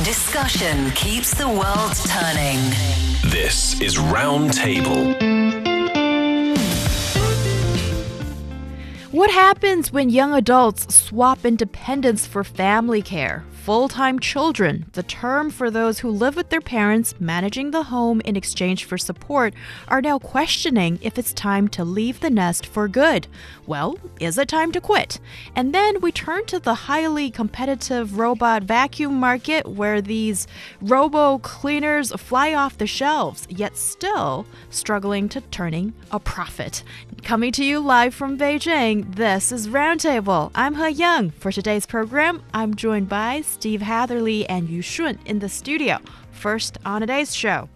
Discussion keeps the world turning. This is Roundtable. What happens when young adults swap independence for family care? Full-time children, the term for those who live with their parents managing the home in exchange for support, are now questioning if it's time to leave the nest for good. Well, is it time to quit? And then we turn to the highly competitive robot vacuum market where these robo-cleaners fly off the shelves, yet still struggling to turning a profit. Coming to you live from Beijing, this is Roundtable. I'm Heyang. For today's program, I'm joined by Steve Hatherly and Yushun in the studio. First on today's show.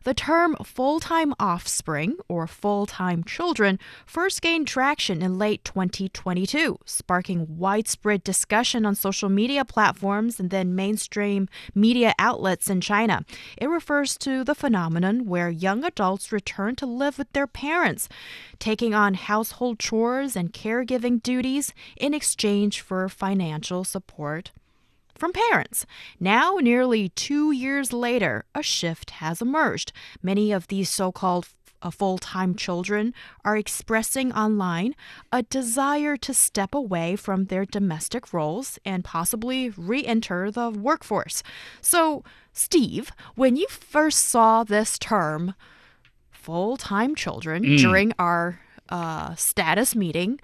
The term full-time offspring or full-time children first gained traction in late 2022, sparking widespread discussion on social media platforms and then mainstream media outlets in China. It refers to the phenomenon where young adults return to live with their parents, taking on household chores and caregiving duties in exchange for financial support from parents. Now, nearly 2 years later, a shift has emerged. Many of these so-called full-time children are expressing online a desire to step away from their domestic roles and possibly re-enter the workforce. So, Steve, when you first saw this term, full-time children, during our status meeting,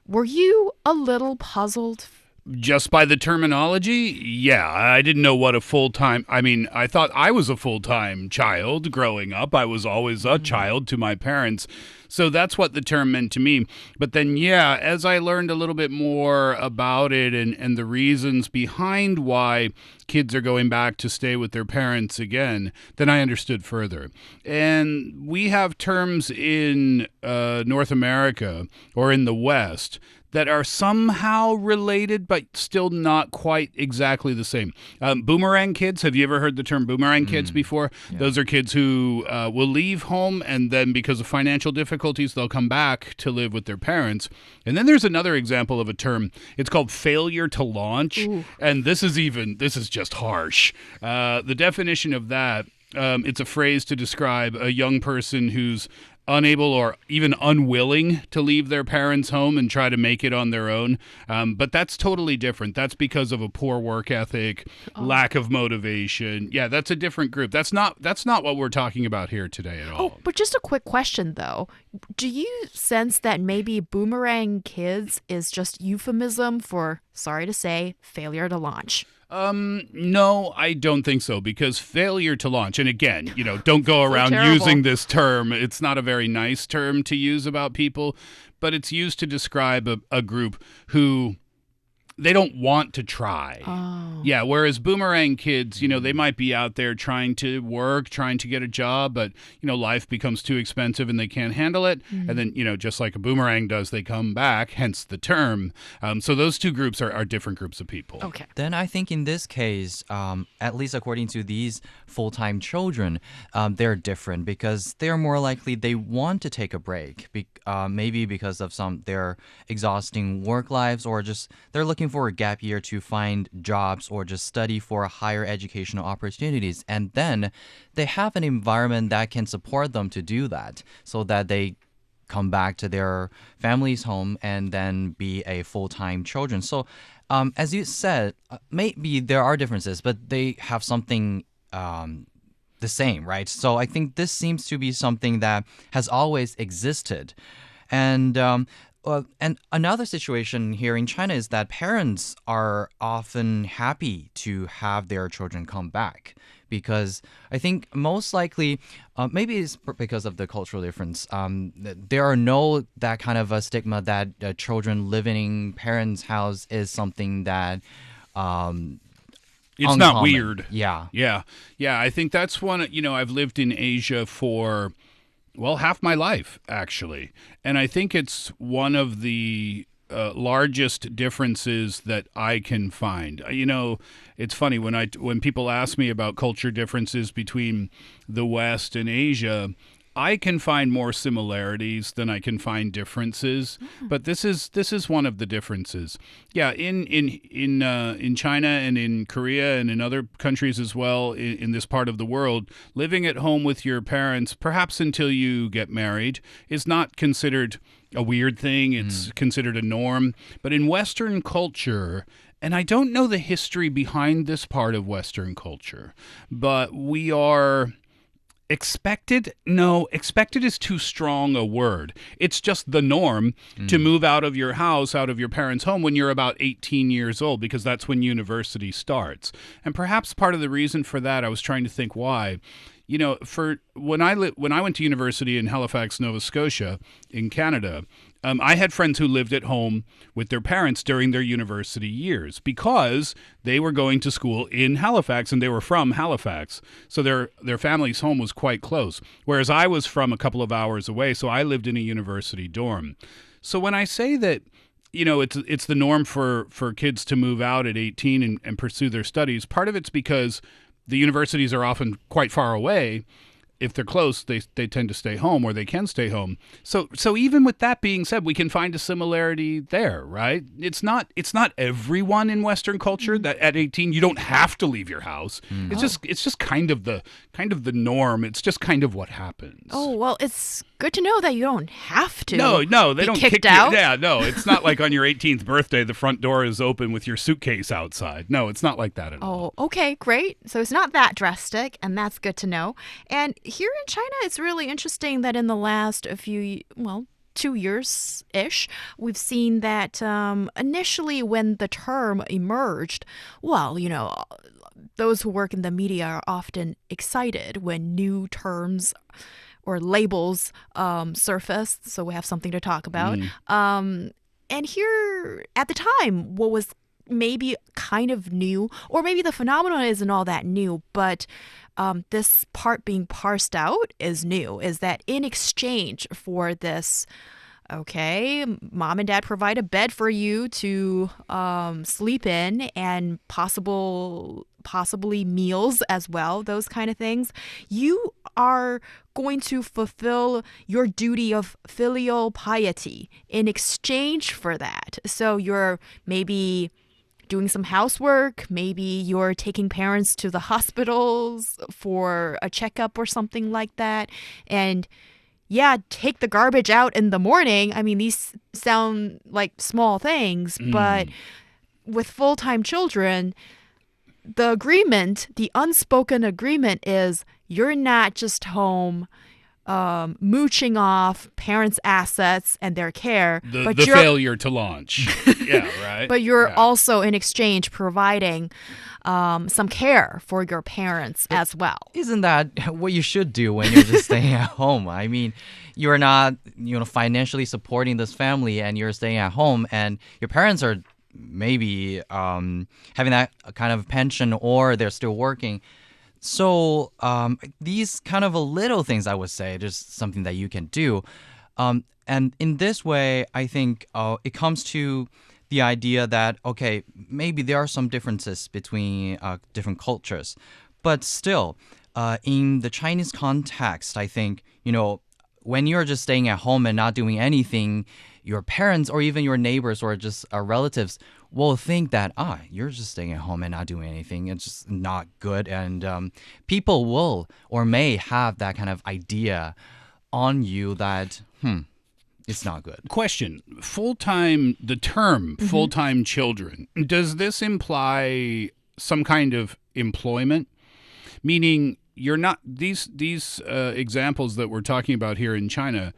were you a little puzzled? Just by the terminology? Yeah, I didn't know what a full-time... I thought I was a full-time child growing up. I was always a child to my parents. So that's what the term meant to me. But then, yeah, as I learned a little bit more about it and the reasons behind why kids are going back to stay with their parents again, then I understood further. And we have terms in North America or in the West that are somehow related, but still not quite exactly the same. Boomerang kids, have you ever heard the term boomerang kids before? Yeah. Those are kids who will leave home and then because of financial difficulties, they'll come back to live with their parents. And then there's another example of a term. It's called failure to launch. Ooh. And this is just harsh. The definition of that, it's a phrase to describe a young person who's unable or even unwilling to leave their parents' home and try to make it on their own. But that's totally different. That's because of a poor work ethic, lack of motivation. Yeah, that's a different group. That's not what we're talking about here today at all. Oh, but just a quick question, though. Do you sense that maybe boomerang kids is just euphemism for, sorry to say, failure to launch? No, I don't think so, because failure to launch, and again, don't go around using this term. It's not a very nice term to use about people, but it's used to describe a group who they don't want to try. Oh. Yeah, whereas boomerang kids, they might be out there trying to work, trying to get a job, but, life becomes too expensive and they can't handle it. Mm. And then, just like a boomerang does, they come back, hence the term. So those two groups are different groups of people. Okay. Then I think in this case, at least according to these full-time children, they're different because they're more likely they want to take a break, maybe because of their exhausting work lives or just they're looking for a gap year to find jobs or just study for higher educational opportunities. And then they have an environment that can support them to do that so that they come back to their family's home and then be a full-time children. So as you said, maybe there are differences, but they have something the same, right? So I think this seems to be something that has always existed. And another situation here in China is that parents are often happy to have their children come back because I think most likely, maybe it's because of the cultural difference, there are no that kind of a stigma that children living in parents' house is something that it's not weird. Yeah. I think that's one, I've lived in Asia for half my life, actually. And I think it's one of the largest differences that I can find. It's funny when people ask me about culture differences between the West and Asia, I can find more similarities than I can find differences, but this is one of the differences. Yeah, in China and in Korea and in other countries as well in this part of the world, living at home with your parents, perhaps until you get married, is not considered a weird thing. It's considered a norm. But in Western culture, and I don't know the history behind this part of Western culture, but we are expected? No, expected is too strong a word. It's just the norm to move out of your house, out of your parents' home when you're about 18 years old, because that's when university starts. And perhaps part of the reason for that, I was trying to think why. You know, for when I went to university in Halifax, Nova Scotia, in Canada, I had friends who lived at home with their parents during their university years because they were going to school in Halifax and they were from Halifax. So their family's home was quite close, whereas I was from a couple of hours away, so I lived in a university dorm. So when I say that, you know, it's the norm for kids to move out at 18 and pursue their studies, part of it's because the universities are often quite far away. If they're close, they tend to stay home, or they can stay home. So even with that being said, we can find a similarity there, right? It's not everyone in Western culture that at 18 you don't have to leave your house. It's just kind of the norm. It's just kind of what happens. Oh, well, it's good to know that you don't have to. No, they be don't kicked kick out. you. Yeah, no, it's not like on your 18th birthday the front door is open with your suitcase outside. No, it's not like that at all. Oh, okay, great. So it's not that drastic, and that's good to know. And here in China, it's really interesting that in the last 2 years-ish, we've seen that initially when the term emerged, well, you know, those who work in the media are often excited when new terms or labels surface, so we have something to talk about. And here, at the time, what was maybe kind of new, or maybe the phenomenon isn't all that new, but this part being parsed out is new, is that in exchange for this, okay, mom and dad provide a bed for you to sleep in, and possibly meals as well, those kind of things, you are going to fulfill your duty of filial piety in exchange for that. So you're maybe doing some housework, maybe you're taking parents to the hospitals for a checkup or something like that, and yeah, take the garbage out in the morning. I mean, these sound like small things, but with full-time children, the unspoken agreement is you're not just home mooching off parents' assets and their care. The failure to launch. Yeah, right. But you're also, in exchange, providing some care for your parents as well. Isn't that what you should do when you're just staying at home? I mean, you're not, financially supporting this family, and you're staying at home, and your parents are maybe having that kind of pension, or they're still working. So these kind of little things, I would say, just something that you can do. And in this way, I think it comes to the idea that, okay, maybe there are some differences between different cultures. But still, in the Chinese context, I think, when you're just staying at home and not doing anything, your parents or even your neighbors or just relatives will think that, you're just staying at home and not doing anything. It's just not good. And people will or may have that kind of idea on you that, it's not good. Question. The term full-time children, does this imply some kind of employment? Meaning you're not, these examples that we're talking about here in China,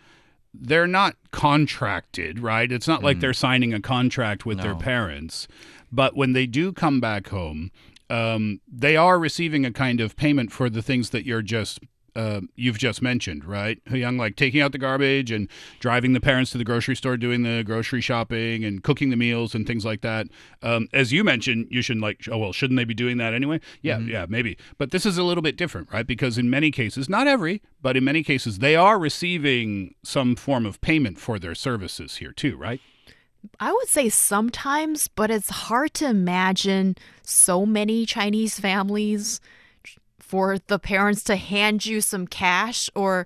they're not contracted, right? It's not like they're signing a contract with their parents. But when they do come back home, they are receiving a kind of payment for the things that you've just mentioned, right? Heyang, like taking out the garbage and driving the parents to the grocery store, doing the grocery shopping and cooking the meals and things like that. As you mentioned, you should shouldn't they be doing that anyway? Yeah, maybe. But this is a little bit different, right? Because in many cases, not every, but in many cases, they are receiving some form of payment for their services here too, right? I would say sometimes, but it's hard to imagine so many Chinese families for the parents to hand you some cash or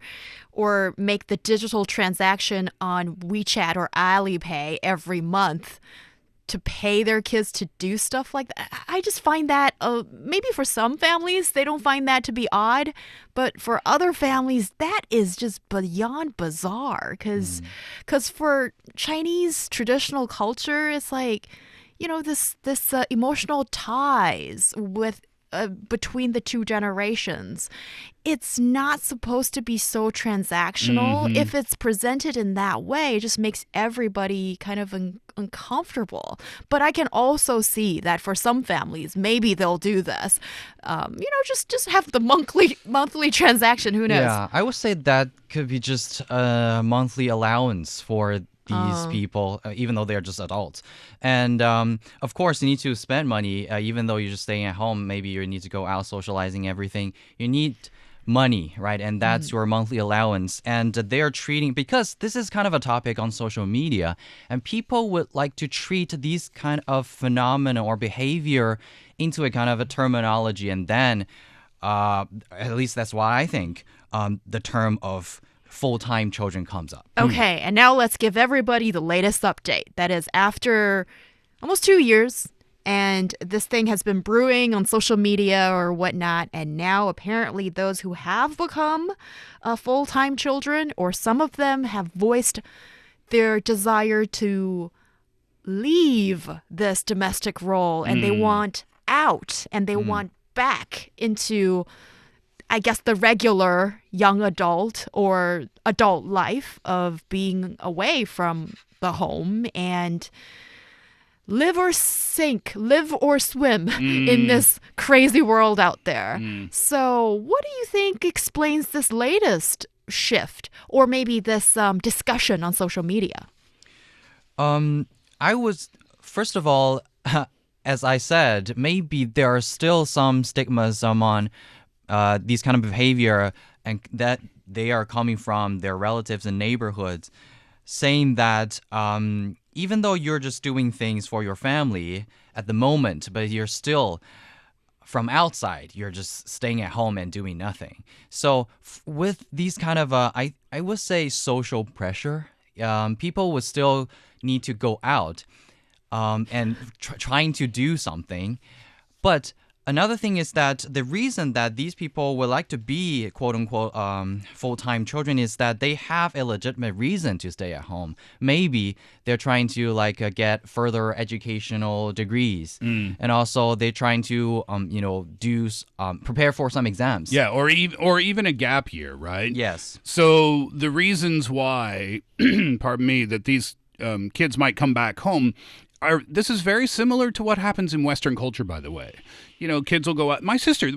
make the digital transaction on WeChat or Alipay every month to pay their kids to do stuff like that. I just find that maybe for some families, they don't find that to be odd. But for other families, that is just beyond bizarre. Because for Chinese traditional culture, it's like, this emotional ties with between the two generations. It's not supposed to be so transactional. If it's presented in that way, it just makes everybody kind of uncomfortable. But I can also see that for some families, maybe they'll do this. Just have the monthly transaction. Who knows? Yeah, I would say that could be just a monthly allowance for these people, even though they're just adults. And of course, you need to spend money, even though you're just staying at home. Maybe you need to go out socializing, everything. You need money, right? And that's your monthly allowance. And they're treating, because this is kind of a topic on social media, and people would like to treat these kind of phenomena or behavior into a kind of a terminology. And then, at least that's why I think the term of full-time children comes up. Okay, and now let's give everybody the latest update. That is after almost 2 years, and this thing has been brewing on social media or whatnot, and now apparently those who have become full-time children, or some of them have voiced their desire to leave this domestic role, and they want out, and they want back into, I guess, the regular young adult or adult life of being away from the home and live or swim in this crazy world out there. So what do you think explains this latest shift, or maybe this discussion on social media? First of all, as I said, maybe there are still some stigmas on these kind of behavior, and that they are coming from their relatives and neighborhoods, saying that even though you're just doing things for your family at the moment, but you're still from outside, you're just staying at home and doing nothing. So with these kind of, I would say, social pressure, people would still need to go out and trying to do something. But another thing is that the reason that these people would like to be, quote unquote, full-time children is that they have a legitimate reason to stay at home. Maybe they're trying to get further educational degrees, and also they're trying to prepare for some exams. Yeah, or even a gap year, right? Yes. So the reasons why, pardon me, that these kids might come back home this is very similar to what happens in Western culture, by the way. Kids will go out. My sister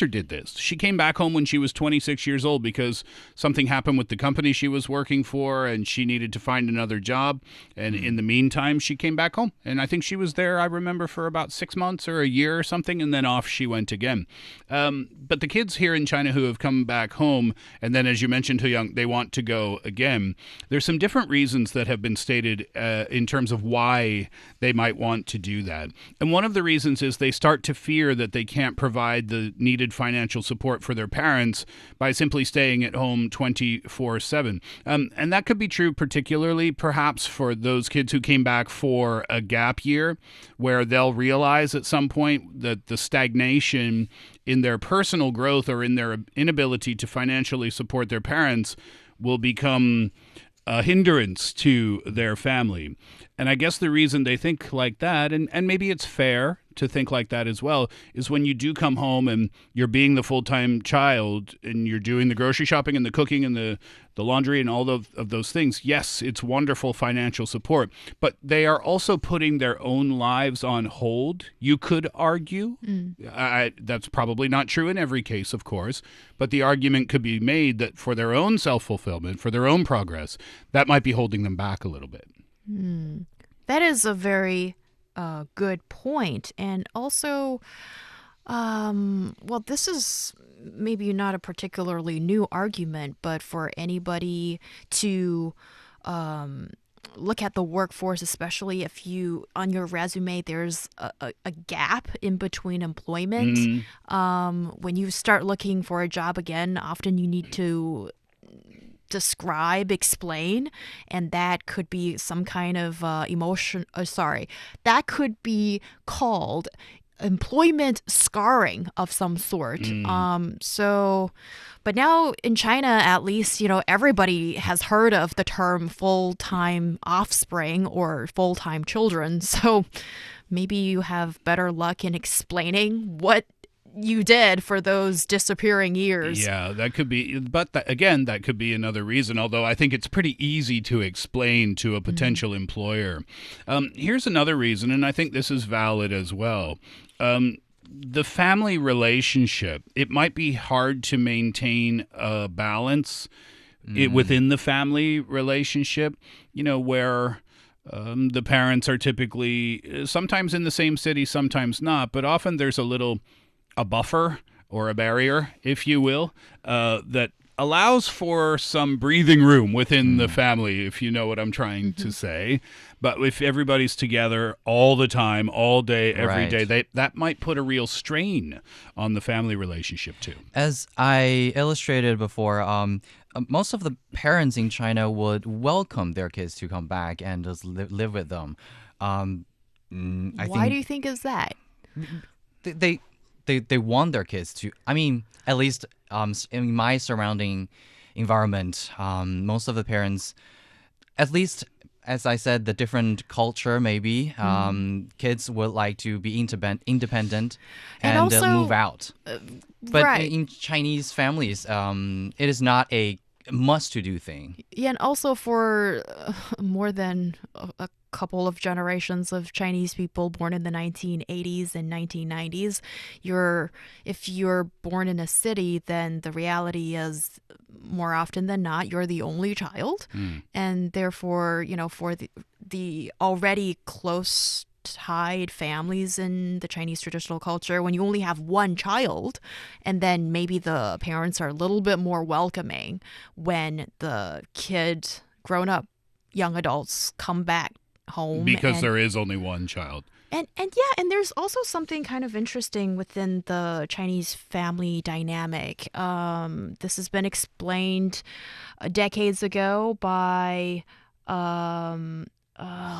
did this. She came back home when she was 26 years old because something happened with the company she was working for, and she needed to find another job. And in the meantime, she came back home. And I think she was there, I remember, for about 6 months or a year or something, and then off she went again. But the kids here in China who have come back home, and then, as you mentioned, Heyang, they want to go again, there's some different reasons that have been stated in terms of why they might want to do that. And one of the reasons is they start to fear that they can't provide the needed financial support for their parents by simply staying at home 24/7. And that could be true particularly perhaps for those kids who came back for a gap year, where they'll realize at some point that the stagnation in their personal growth or in their inability to financially support their parents will become a hindrance to their family. And I guess the reason they think like that, and maybe it's fair to think like that as well, is when you do come home and you're being the full-time child and you're doing the grocery shopping and the cooking and the laundry and all of those things, yes, it's wonderful financial support, but they are also putting their own lives on hold, you could argue. That's probably not true in every case, of course, but the argument could be made that for their own self-fulfillment, for their own progress, that might be holding them back a little bit. That is a very good point. And also, this is maybe not a particularly new argument, but for anybody to look at the workforce, especially if you on your resume there's a gap in between employment. When you start looking for a job again, often you need to explain, and that could be some kind of that could be called employment scarring of some sort. But now in China, at least, everybody has heard of the term full-time offspring or full-time children. So maybe you have better luck in explaining what you did for those disappearing years. Yeah, that could be, but that could be another reason, although I think it's pretty easy to explain to a potential employer. Here's another reason, and I think this is valid as well. The family relationship, it might be hard to maintain a balance within the family relationship, where the parents are typically sometimes in the same city, sometimes not, but often there's a buffer or a barrier, if you will, that allows for some breathing room within the family, if you know what I'm trying to say. But if everybody's together all the time, all day, every day, that might put a real strain on the family relationship too. As I illustrated before, most of the parents in China would welcome their kids to come back and just live with them. Why do you think is that? They want their kids to. I mean, at least in my surrounding environment, most of the parents, at least as I said, the different culture maybe, kids would like to be independent and also, move out. But in Chinese families, it is not a must-to-do thing. Yeah, and also for more than a couple of generations of Chinese people born in the 1980s and 1990s, if you're born in a city, then the reality is more often than not you're the only child, and therefore for the already close tied families in the Chinese traditional culture, when you only have one child, and then maybe the parents are a little bit more welcoming when the kid, grown up young adults come back home, because there is only one child. And there's also something kind of interesting within the Chinese family dynamic. This has been explained decades ago by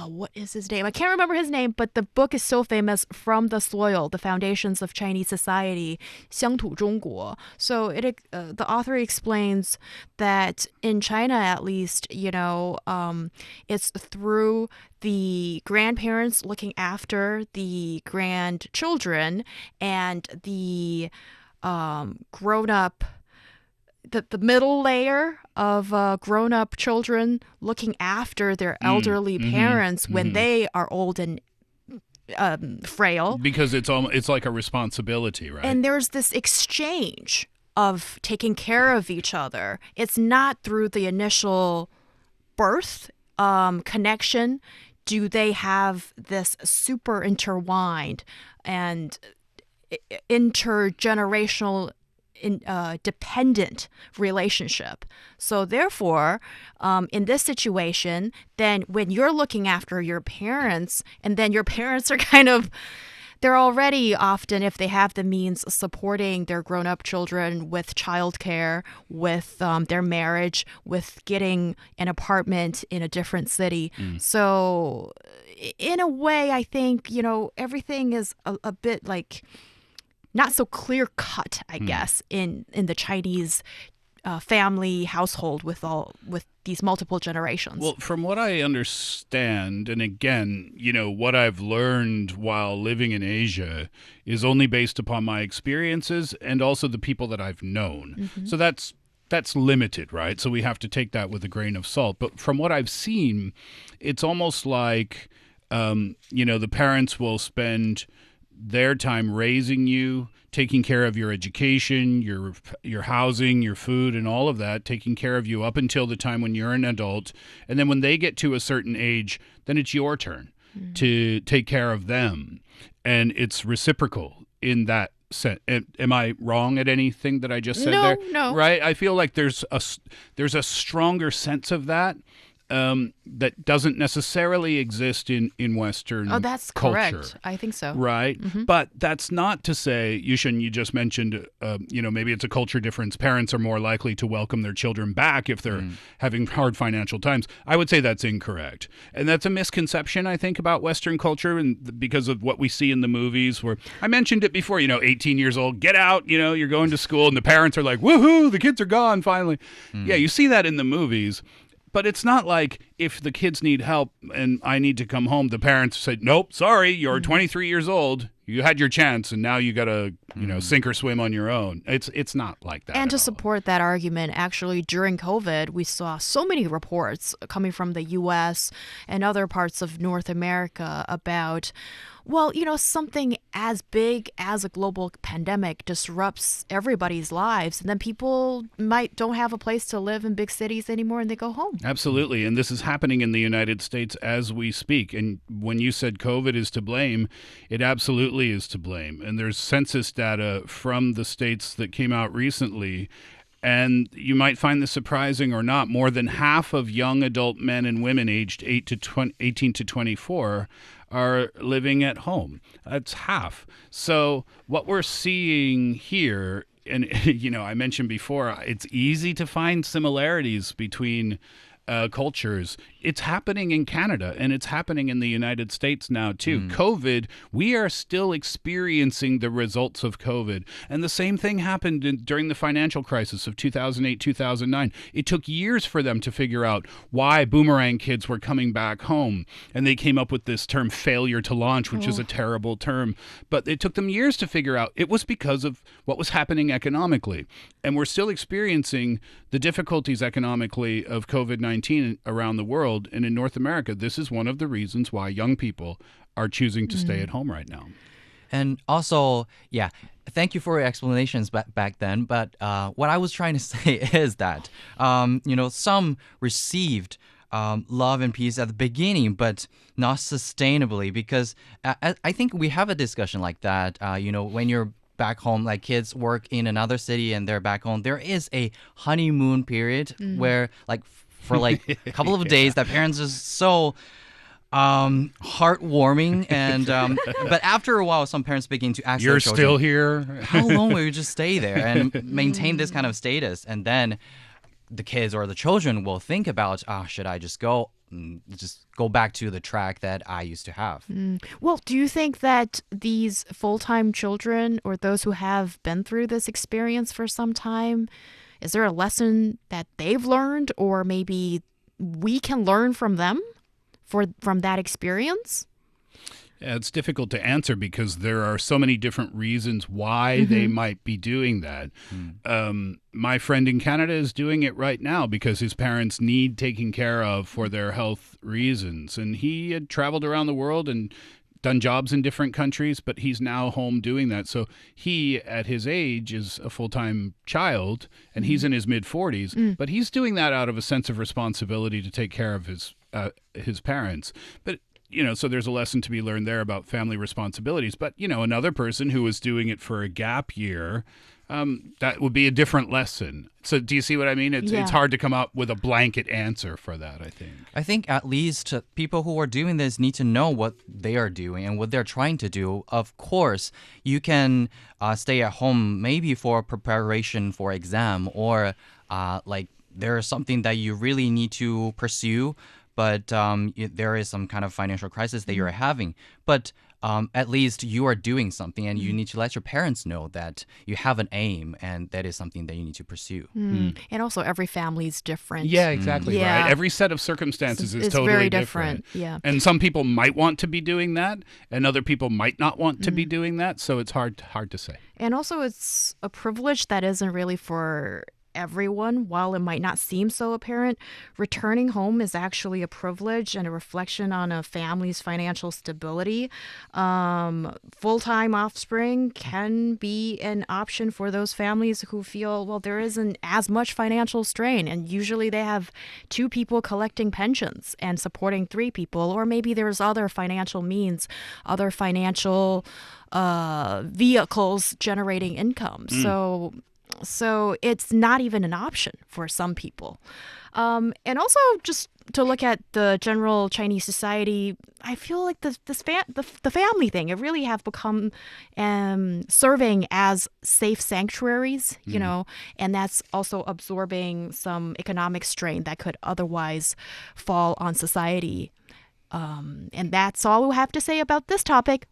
what is his name? I can't remember his name, but the book is so famous, From the Soil, The Foundations of Chinese Society, 乡土中国. So the author explains that in China, at least, it's through the grandparents looking after the grandchildren and the grown-up, the middle layer of grown-up children looking after their elderly parents when they are old and frail. Because it's like a responsibility, right? And there's this exchange of taking care of each other. It's not through the initial birth connection do they have this super intertwined and intergenerational dependent relationship. So therefore, in this situation, then when you're looking after your parents, and then your parents are they're already often, if they have the means, supporting their grown-up children with childcare, with their marriage, with getting an apartment in a different city. So in a way, I think, everything is a bit like not so clear cut, I guess, in the Chinese family household with these multiple generations. Well, from what I understand, and again, what I've learned while living in Asia is only based upon my experiences and also the people that I've known. So that's limited, right? So we have to take that with a grain of salt. But from what I've seen, it's almost like, the parents will spend their time raising you, taking care of your education, your housing, your food, and all of that, taking care of you up until the time when you're an adult. And then when they get to a certain age, then it's your turn to take care of them. And it's reciprocal in that sense. Am I wrong at anything that I just said there? No. Right? I feel like there's a stronger sense of that that doesn't necessarily exist in Western Oh, that's culture. correct. I think so. Right. But that's not to say, Yushun, you just mentioned, maybe it's a culture difference. Parents are more likely to welcome their children back if they're having hard financial times. I would say that's incorrect. And that's a misconception, I think, about Western culture, and because of what we see in the movies where I mentioned it before, 18 years old, get out, you're going to school, and the parents are like, woohoo, the kids are gone finally. Yeah, you see that in the movies. But it's not like if the kids need help and I need to come home, the parents say, nope, sorry, you're 23 years old. You had your chance, and now you got to, sink or swim on your own. It's not like that. And to at all. support that argument, actually, during COVID, we saw so many reports coming from the U.S. and other parts of North America about, something as big as a global pandemic disrupts everybody's lives, and then people don't have a place to live in big cities anymore, and they go home. Absolutely. And this is happening in the United States as we speak. And when you said COVID is to blame, it absolutely is to blame. And there's census data from the states that came out recently. And you might find this surprising or not. More than half of young adult men and women aged 18 to 24 are living at home. That's half. So what we're seeing here, and I mentioned before, it's easy to find similarities between cultures. It's happening in Canada, and it's happening in the United States now too. COVID, we are still experiencing the results of COVID. And the same thing happened during the financial crisis of 2008, 2009. It took years for them to figure out why boomerang kids were coming back home. And they came up with this term failure to launch, which is a terrible term. But it took them years to figure out it was because of what was happening economically. And we're still experiencing the difficulties economically of COVID-19 around the world. And in North America, this is one of the reasons why young people are choosing to stay at home right now. And also, thank you for your explanations back then. But what I was trying to say is that, some received love and peace at the beginning, but not sustainably, because I think we have a discussion like that. When you're back home, like kids work in another city and they're back home, there is a honeymoon period where for a couple of days that parents are so heartwarming, and but after a while some parents begin to ask You're their still children, here? how long will you just stay there and maintain this kind of status? And then the kids or the children will think about, should I just go back to the track that I used to have? Well, do you think that these full-time children or those who have been through this experience for some time, is there a lesson that they've learned, or maybe we can learn from them from that experience? Yeah, it's difficult to answer because there are so many different reasons why they might be doing that. My friend in Canada is doing it right now because his parents need taking care of for their health reasons. And he had traveled around the world and done jobs in different countries, but he's now home doing that. So he, at his age, is a full-time child, and he's in his mid-40s, but he's doing that out of a sense of responsibility to take care of his parents. But so there's a lesson to be learned there about family responsibilities. But, another person who was doing it for a gap year, that would be a different lesson. So do you see what I mean? It's hard to come up with a blanket answer for that, I think. I think at least people who are doing this need to know what they are doing and what they're trying to do. Of course, you can stay at home maybe for preparation for exam, or there is something that you really need to pursue, but there is some kind of financial crisis that you're having. But at least you are doing something, and you need to let your parents know that you have an aim, and that is something that you need to pursue. And also, every family is different. Yeah, exactly Yeah. right. Every set of circumstances is It's totally very different. Yeah. And some people might want to be doing that, and other people might not want to be doing that. So it's hard to say. And also, it's a privilege that isn't really for everyone. While it might not seem so apparent, returning home is actually a privilege and a reflection on a family's financial stability. Full-time offspring can be an option for those families who feel, well, there isn't as much financial strain, and usually they have 2 people collecting pensions and supporting 3 people, or maybe there's other financial means, other financial vehicles generating income. So it's not even an option for some people. And also, just to look at the general Chinese society, I feel like the family thing, it really have become serving as safe sanctuaries, you know, and that's also absorbing some economic strain that could otherwise fall on society. And that's all we have to say about this topic.